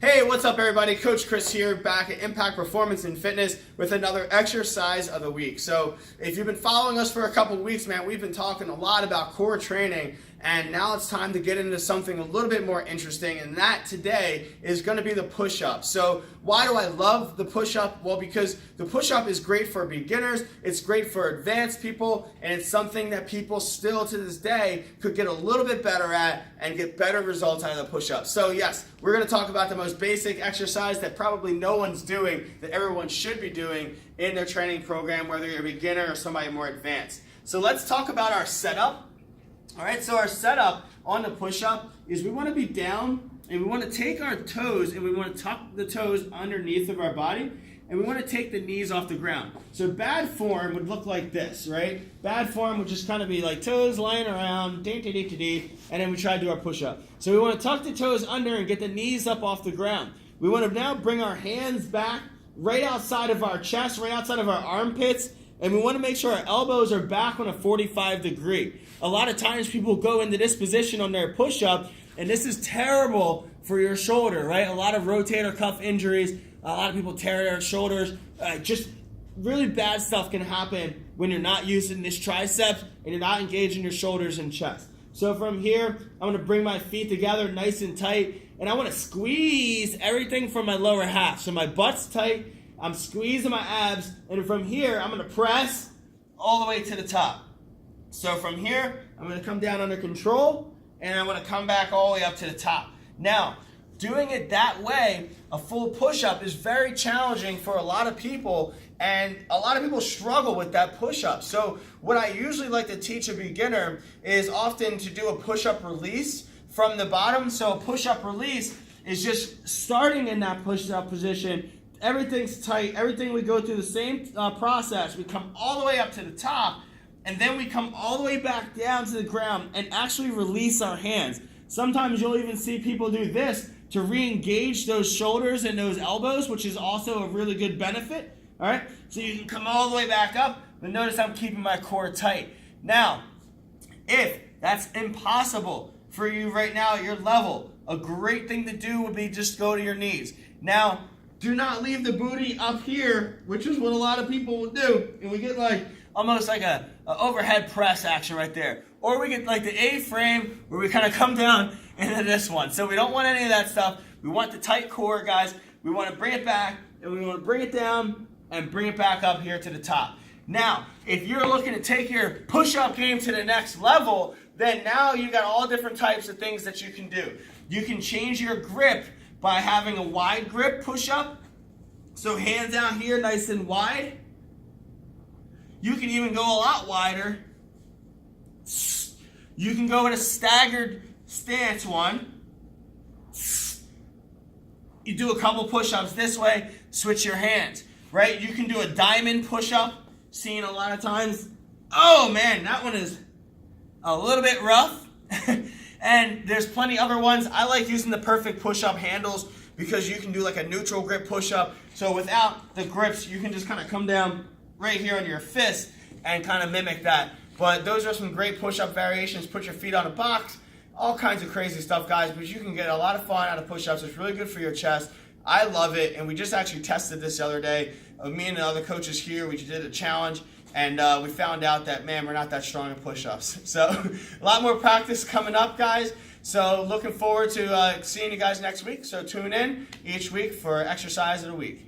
Hey, what's up everybody? Coach Chris here, back at Impact Performance and Fitness with another exercise of the week. So if you've been following us for a couple weeks, man, we've been talking a lot about core training, and now it's time to get into something a little bit more interesting, and that today is going to be the push-up. So why do I love the push-up? Well, because the push-up is great for beginners, it's great for advanced people, and it's something that people still to this day could get a little bit better at and get better results out of the push-up. So yes, we're going to talk about the most basic exercise that probably no one's doing, that everyone should be doing in their training program, whether you're a beginner or somebody more advanced. So let's talk about our setup. All right, so our setup on the push-up is we want to be down and we want to take our toes and we want to tuck the toes underneath of our body and we want to take the knees off the ground. So bad form would look like this, right? Bad form would just kind of be like toes lying around, and then we try to do our push-up. So we want to tuck the toes under and get the knees up off the ground. We want to now bring our hands back right outside of our chest, right outside of our armpits, and we want to make sure our elbows are back on a 45 degree. A lot of times people go into this position on their push-up, and this is terrible for your shoulder, right? A lot of rotator cuff injuries, a lot of people tear their shoulders. Just really bad stuff can happen when you're not using this triceps and you're not engaging your shoulders and chest. So from here, I'm going to bring my feet together nice and tight, and I want to squeeze everything from my lower half. So my butt's tight, I'm squeezing my abs, and from here, I'm going to press all the way to the top. So from here, I'm going to come down under control, and I'm going to come back all the way up to the top. Now, doing it that way, a full push-up is very challenging for a lot of people, and a lot of people struggle with that push-up. So what I usually like to teach a beginner is often to do a push-up release from the bottom. So a push-up release is just starting in that push-up position. Everything's tight. Everything, we go through the same process. We come all the way up to the top, and then we come all the way back down to the ground and actually release our hands. Sometimes you'll even see people do this to re-engage those shoulders and those elbows, which is also a really good benefit. All right, so you can come all the way back up, but notice I'm keeping my core tight. Now, if that's impossible for you right now at your level, a great thing to do would be just go to your knees. Now, do not leave the booty up here, which is what a lot of people will do, and we get like almost like a overhead press action right there. Or we get like the A-frame where we kind of come down into this one. So we don't want any of that stuff. We want the tight core, guys. We want to bring it back, and we want to bring it down and bring it back up here to the top. Now, if you're looking to take your push-up game to the next level, then now you got all different types of things that you can do. You can change your grip by having a wide grip push-up. So hands out here nice and wide. You can even go a lot wider. You can go in a staggered stance one. You do a couple push-ups this way, switch your hands, right? You can do a diamond push-up, seen a lot of times. Oh man, that one is a little bit rough. And there's plenty other ones. I like using the perfect push-up handles because you can do like a neutral grip push-up. So without the grips, you can just kind of come down right here on your fist and kind of mimic that. But those are some great push-up variations. Put your feet on a box, all kinds of crazy stuff, guys. But you can get a lot of fun out of push-ups. It's really good for your chest. I love it, and we just actually tested this the other day. Me and the other coaches here, we did a challenge, and we found out that, man, we're not that strong in push-ups. So a lot more practice coming up, guys. So looking forward to seeing you guys next week. So tune in each week for Exercise of the Week.